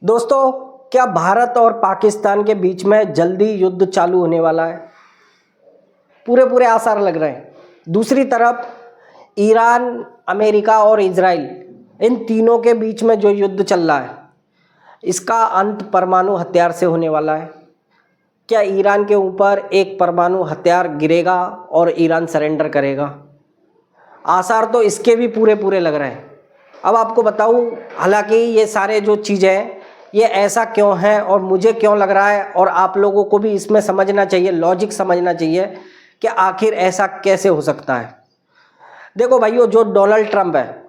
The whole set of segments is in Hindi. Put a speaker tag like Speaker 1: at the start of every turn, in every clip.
Speaker 1: दोस्तों, क्या भारत और पाकिस्तान के बीच में जल्दी युद्ध चालू होने वाला है? पूरे पूरे आसार लग रहे हैं। दूसरी तरफ ईरान, अमेरिका और इजराइल, इन तीनों के बीच में जो युद्ध चल रहा है, इसका अंत परमाणु हथियार से होने वाला है। क्या ईरान के ऊपर एक परमाणु हथियार गिरेगा और ईरान सरेंडर करेगा? आसार तो इसके भी पूरे पूरे लग रहे हैं। अब आपको बताऊं, हालांकि ये सारे जो चीज़ें हैं ये ऐसा क्यों है और मुझे क्यों लग रहा है, और आप लोगों को भी इसमें समझना चाहिए, लॉजिक समझना चाहिए कि आखिर ऐसा कैसे हो सकता है। देखो भाइयों, जो डोनाल्ड ट्रंप है,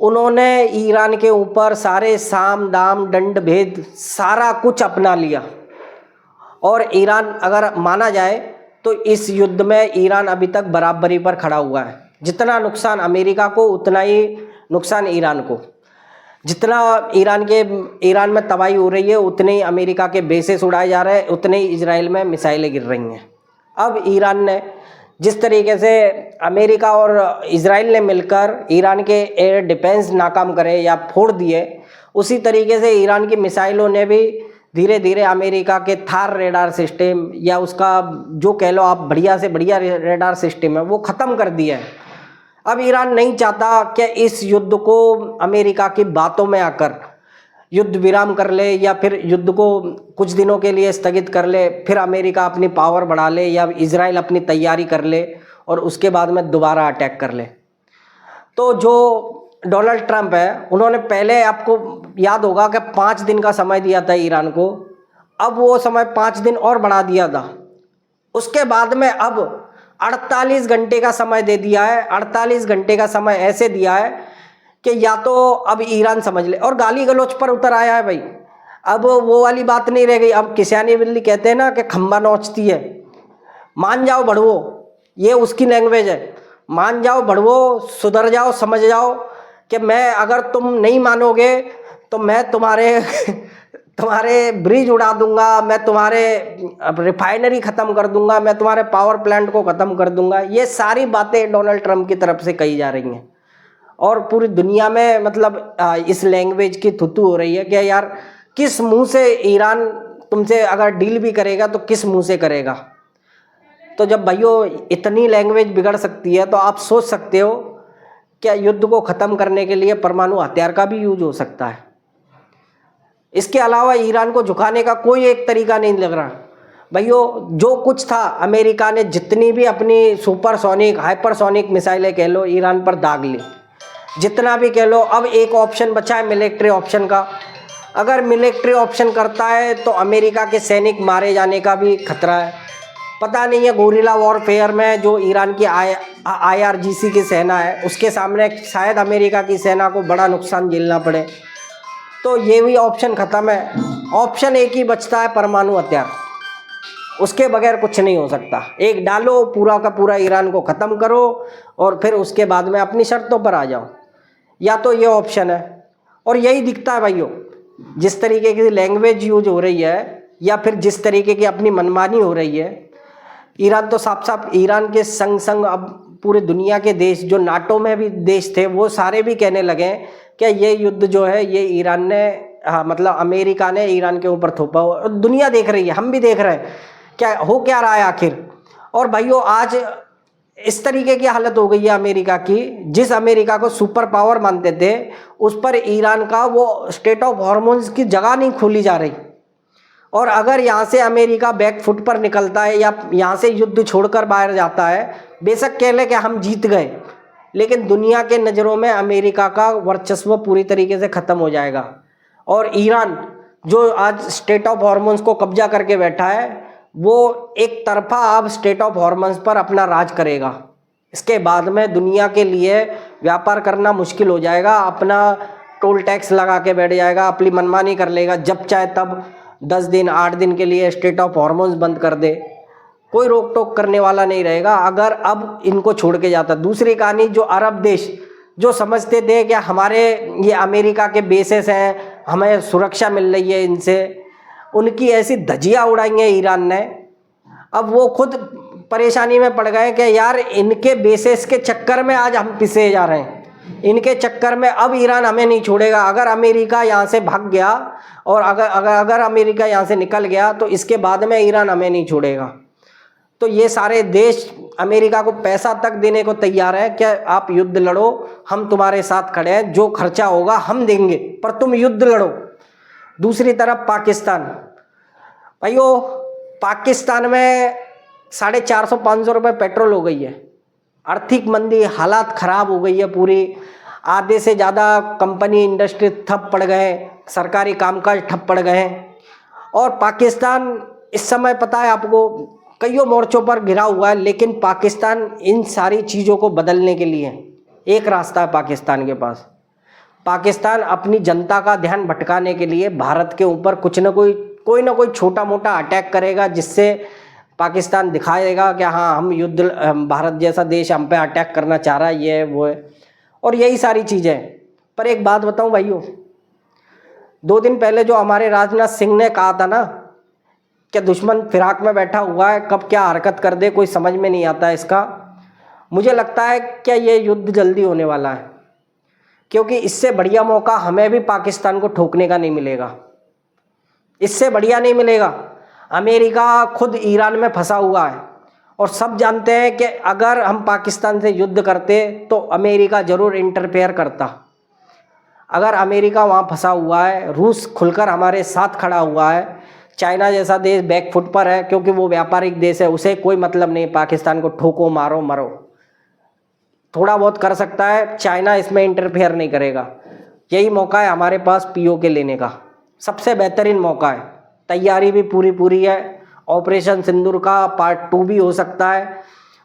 Speaker 1: उन्होंने ईरान के ऊपर सारे साम दाम दंड भेद सारा कुछ अपना लिया, और ईरान, अगर माना जाए तो इस युद्ध में ईरान अभी तक बराबरी पर खड़ा हुआ है। जितना नुकसान अमेरिका को उतना ही नुकसान ईरान को। जितना ईरान में तबाही हो रही है, उतने ही अमेरिका के बेसेस उड़ाए जा रहे हैं, उतने ही इजराइल में मिसाइलें गिर रही हैं। अब ईरान ने जिस तरीके से अमेरिका और इजराइल ने मिलकर ईरान के एयर डिफेंस नाकाम करे या फोड़ दिए, उसी तरीके से ईरान की मिसाइलों ने भी धीरे धीरे अमेरिका के थार रेडार सिस्टम, या उसका जो कह लो आप बढ़िया से बढ़िया रेडार सिस्टम है, वो ख़त्म कर दिया है। अब ईरान नहीं चाहता कि इस युद्ध को अमेरिका की बातों में आकर युद्ध विराम कर ले, या फिर युद्ध को कुछ दिनों के लिए स्थगित कर ले, फिर अमेरिका अपनी पावर बढ़ा ले, या इजराइल अपनी तैयारी कर ले और उसके बाद में दोबारा अटैक कर ले। तो जो डोनाल्ड ट्रंप है, उन्होंने पहले, आपको याद होगा कि 5 दिन का समय दिया था ईरान को। अब वो समय 5 दिन और बढ़ा दिया था। उसके बाद में अब 48 घंटे का समय दे दिया है। 48 घंटे का समय ऐसे दिया है कि या तो अब ईरान समझ ले, और गाली गलौच पर उतर आया है भाई। अब वो वाली बात नहीं रह गई। अब किसानी बिल्ली कहते हैं ना कि खंबा नोचती है। मान जाओ बढ़वो, ये उसकी लैंग्वेज है। मान जाओ बढ़वो, सुधर जाओ, समझ जाओ कि मैं, अगर तुम नहीं मानोगे तो मैं तुम्हारे ब्रिज उड़ा दूंगा, मैं तुम्हारे रिफाइनरी ख़त्म कर दूंगा, मैं तुम्हारे पावर प्लांट को ख़त्म कर दूंगा। ये सारी बातें डोनाल्ड ट्रंप की तरफ से कही जा रही हैं, और पूरी दुनिया में मतलब इस लैंग्वेज की थुतू हो रही है कि यार, किस मुंह से ईरान तुमसे अगर डील भी करेगा तो किस मुंह से करेगा। तो जब भाइयों इतनी लैंग्वेज बिगड़ सकती है, तो आप सोच सकते हो क्या युद्ध को ख़त्म करने के लिए परमाणु हथियार का भी यूज हो सकता है। इसके अलावा ईरान को झुकाने का कोई एक तरीका नहीं लग रहा भाइयों। जो कुछ था, अमेरिका ने जितनी भी अपनी सुपरसोनिक, हाइपरसोनिक मिसाइलें कह लो, ईरान पर दाग ली। जितना भी कह लो, अब एक ऑप्शन बचा है मिलिट्री ऑप्शन का। अगर मिलिट्री ऑप्शन करता है तो अमेरिका के सैनिक मारे जाने का भी खतरा है। पता नहीं है, गोरिल्ला वॉरफेयर में जो ईरान की IRGC की सेना है, उसके सामने शायद अमेरिका की सेना को बड़ा नुकसान झेलना पड़े। तो ये भी ऑप्शन ख़त्म है। ऑप्शन एक ही बचता है, परमाणु हथियार। उसके बगैर कुछ नहीं हो सकता। एक डालो, पूरा का पूरा ईरान को ख़त्म करो, और फिर उसके बाद में अपनी शर्तों पर आ जाओ। या तो ये ऑप्शन है, और यही दिखता है भाइयों। जिस तरीके की लैंग्वेज यूज हो रही है, या फिर जिस तरीके की अपनी मनमानी हो रही है, ईरान तो साफ साफ, ईरान के संग संग अब पूरे दुनिया के देश, जो नाटो में भी देश थे, वो सारे भी कहने लगे कि ये युद्ध जो है, ये ईरान ने, मतलब अमेरिका ने ईरान के ऊपर थोपा। और दुनिया देख रही है, हम भी देख रहे हैं क्या हो, क्या रहा है आखिर। और भाइयों, आज इस तरीके की हालत हो गई है अमेरिका की, जिस अमेरिका को सुपर पावर मानते थे, उस पर ईरान का वो स्टेट ऑफ हॉर्मोन्स की जगह नहीं खोली जा रही। और अगर यहाँ से अमेरिका बैक फुट पर निकलता है, या यहाँ से युद्ध छोड़कर बाहर जाता है, बेशक कह ले कि हम जीत गए, लेकिन दुनिया के नज़रों में अमेरिका का वर्चस्व पूरी तरीके से ख़त्म हो जाएगा। और ईरान, जो आज स्टेट ऑफ हॉर्मोन्स को कब्जा करके बैठा है, वो एक तरफा अब स्टेट ऑफ हॉर्मोन्स पर अपना राज करेगा। इसके बाद में दुनिया के लिए व्यापार करना मुश्किल हो जाएगा। अपना टोल टैक्स लगा के बैठ जाएगा, अपनी मनमानी कर लेगा, जब चाहे तब 10 दिन 8 दिन के लिए स्टेट ऑफ हॉर्मोन्स बंद कर दे। कोई रोक टोक करने वाला नहीं रहेगा अगर अब इनको छोड़ के जाता। दूसरी कहानी, जो अरब देश जो समझते थे कि हमारे ये अमेरिका के बेसेस हैं, हमें सुरक्षा मिल रही है इनसे, उनकी ऐसी धज्जियाँ उड़ाई हैं ईरान ने। अब वो खुद परेशानी में पड़ गए कि यार, इनके बेसेस के चक्कर में आज हम पिसे जा रहे हैं। इनके चक्कर में अब ईरान हमें नहीं छोड़ेगा। अगर अमेरिका यहाँ से भाग गया और अगर अमेरिका यहाँ से निकल गया तो इसके बाद में ईरान हमें नहीं छोड़ेगा। तो ये सारे देश अमेरिका को पैसा तक देने को तैयार है कि आप युद्ध लड़ो, हम तुम्हारे साथ खड़े हैं, जो खर्चा होगा हम देंगे, पर तुम युद्ध लड़ो। दूसरी तरफ पाकिस्तान, भाइयों पाकिस्तान में 450-500 रुपये पेट्रोल हो गई है। आर्थिक मंदी, हालात ख़राब हो गई है पूरी। आधे से ज़्यादा कंपनी इंडस्ट्री ठप पड़ गए, सरकारी कामकाज ठप पड़ गए। और पाकिस्तान इस समय पता है आपको कईयों मोर्चों पर घिरा हुआ है, लेकिन पाकिस्तान इन सारी चीज़ों को बदलने के लिए एक रास्ता है पाकिस्तान के पास। पाकिस्तान अपनी जनता का ध्यान भटकाने के लिए भारत के ऊपर कोई ना कोई छोटा मोटा अटैक करेगा, जिससे पाकिस्तान दिखाएगा कि हाँ हम युद्ध, भारत जैसा देश हम पे अटैक करना चाह रहा है, ये वो है, और यही सारी चीज़ें। पर एक बात बताऊं भाइयों, 2 दिन पहले जो हमारे राजनाथ सिंह ने कहा था ना कि दुश्मन फिराक में बैठा हुआ है, कब क्या हरकत कर दे कोई समझ में नहीं आता है इसका। मुझे लगता है कि ये युद्ध जल्दी होने वाला है, क्योंकि इससे बढ़िया मौका हमें भी पाकिस्तान को ठोकने का नहीं मिलेगा, इससे बढ़िया नहीं मिलेगा। अमेरिका खुद ईरान में फंसा हुआ है और सब जानते हैं कि अगर हम पाकिस्तान से युद्ध करते तो अमेरिका ज़रूर इंटरफेयर करता। अगर अमेरिका वहाँ फंसा हुआ है, रूस खुलकर हमारे साथ खड़ा हुआ है, चाइना जैसा देश बैक फुट पर है क्योंकि वो व्यापारिक देश है, उसे कोई मतलब नहीं पाकिस्तान को ठोको मारो मरो, थोड़ा बहुत कर सकता है, चाइना इसमें इंटरफेयर नहीं करेगा। यही मौका है हमारे पास पीओके लेने का, सबसे बेहतरीन मौका है। तैयारी भी पूरी है, ऑपरेशन सिंदूर का पार्ट 2 भी हो सकता है।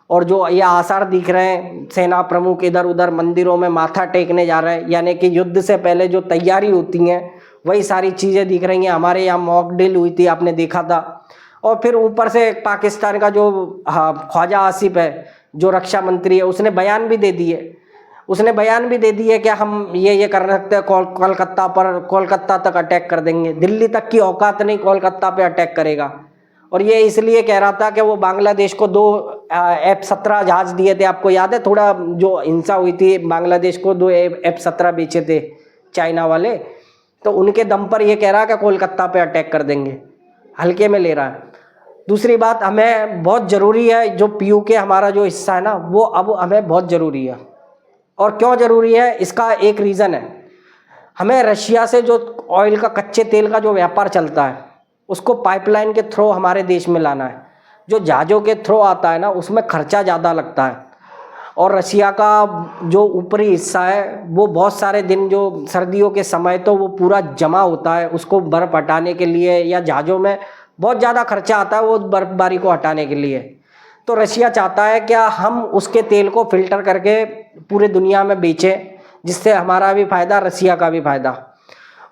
Speaker 1: और जो ये आसार दिख रहे हैं, सेना प्रमुख इधर उधर मंदिरों में माथा टेकने जा रहे हैं, यानी कि युद्ध से पहले जो तैयारी होती हैं वही सारी चीज़ें दिख रही हैं। हमारे यहाँ मॉक ड्रिल हुई थी, आपने देखा था। और फिर ऊपर से पाकिस्तान का जो ख्वाजा आसिफ है, जो रक्षा मंत्री है, उसने बयान भी दे दिए कि हम ये कर सकते हैं, कोलकाता तक अटैक कर देंगे। दिल्ली तक की औकात नहीं, कोलकाता पे अटैक करेगा। और ये इसलिए कह रहा था कि वो बांग्लादेश को 2 F-17 जहाज़ दिए थे, आपको याद है थोड़ा जो हिंसा हुई थी, बांग्लादेश को 2 F-17 बेचे थे चाइना वाले, तो उनके दम पर ये कह रहा है कि कोलकाता पे अटैक कर देंगे, हल्के में ले रहा है। दूसरी बात, हमें बहुत ज़रूरी है जो पीओके हमारा जो हिस्सा है ना, वो अब हमें बहुत ज़रूरी है। और क्यों ज़रूरी है, इसका एक रीज़न है। हमें रशिया से जो ऑयल का, कच्चे तेल का जो व्यापार चलता है, उसको पाइपलाइन के थ्रू हमारे देश में लाना है। जो जहाज़ों के थ्रू आता है ना, उसमें खर्चा ज़्यादा लगता है। और रशिया का जो ऊपरी हिस्सा है वो बहुत सारे दिन, जो सर्दियों के समय तो वो पूरा जमा होता है, उसको बर्फ़ हटाने के लिए या जहाज़ों में बहुत ज़्यादा खर्चा आता है वो बर्फबारी को हटाने के लिए। तो रशिया चाहता है कि हम उसके तेल को फ़िल्टर करके पूरे दुनिया में बेचें, जिससे हमारा भी फ़ायदा, रशिया का भी फ़ायदा।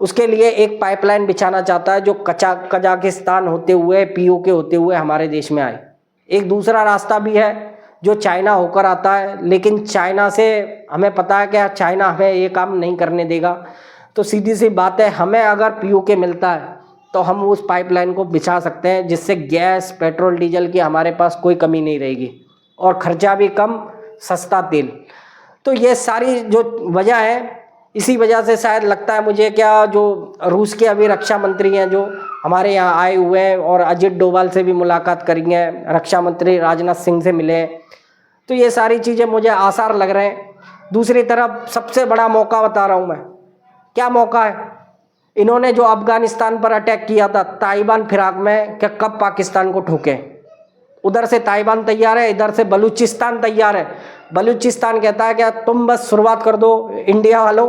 Speaker 1: उसके लिए एक पाइपलाइन बिछाना चाहता है जो कजाकिस्तान होते हुए, पीओके होते हुए हमारे देश में आए। एक दूसरा रास्ता भी है जो चाइना होकर आता है, लेकिन चाइना से हमें पता है कि चाइना हमें ये काम नहीं करने देगा। तो सीधी सी बात है, हमें अगर पीओके मिलता है तो हम उस पाइपलाइन को बिछा सकते हैं, जिससे गैस, पेट्रोल, डीजल की हमारे पास कोई कमी नहीं रहेगी और ख़र्चा भी कम, सस्ता तेल। तो ये सारी जो वजह है, इसी वजह से शायद लगता है मुझे, क्या जो रूस के अभी रक्षा मंत्री हैं जो हमारे यहाँ आए हुए हैं और अजित डोभाल से भी मुलाकात करी है, रक्षा मंत्री राजनाथ सिंह से मिले हैं, तो ये सारी चीज़ें मुझे आसार लग रहे हैं। दूसरी तरफ सबसे बड़ा मौका बता रहा हूँ मैं, क्या मौका है, इन्होंने जो अफगानिस्तान पर अटैक किया था ताइवान फिराक में, क्या कब पाकिस्तान को ठोके। उधर से ताइवान तैयार है, इधर से बलूचिस्तान तैयार है। बलूचिस्तान कहता है कि तुम बस शुरुआत कर दो, इंडिया वालों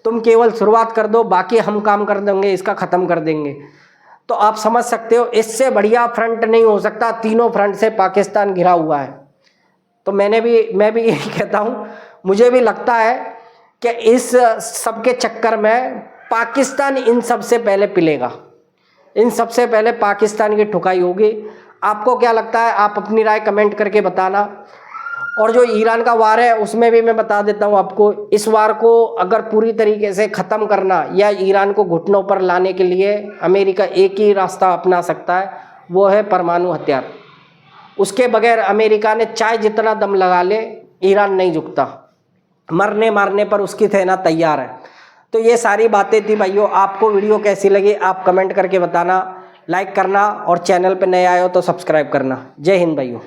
Speaker 1: तुम केवल शुरुआत कर दो, बाकी हम काम कर देंगे, इसका ख़त्म कर देंगे। तो आप समझ सकते हो, इससे बढ़िया फ्रंट नहीं हो सकता। तीनों फ्रंट से पाकिस्तान घिरा हुआ है। तो मैं भी यही कहता हूँ, मुझे भी लगता है कि इस सब के चक्कर में पाकिस्तान इन सबसे पहले पिलेगा, इन सबसे पहले पाकिस्तान की ठुकाई होगी। आपको क्या लगता है, आप अपनी राय कमेंट करके बताना। और जो ईरान का वार है उसमें भी मैं बता देता हूँ आपको, इस वार को अगर पूरी तरीके से ख़त्म करना या ईरान को घुटनों पर लाने के लिए अमेरिका एक ही रास्ता अपना सकता है, वो है परमाणु हथियार। उसके बगैर अमेरिका ने चाहे जितना दम लगा ले, ईरान नहीं झुकता। मरने मारने पर उसकी सेना तैयार है। तो ये सारी बातें थी भाइयों। आपको वीडियो कैसी लगी आप कमेंट करके बताना, लाइक करना और चैनल पे नए आए हो तो सब्सक्राइब करना। जय हिंद भाइयों।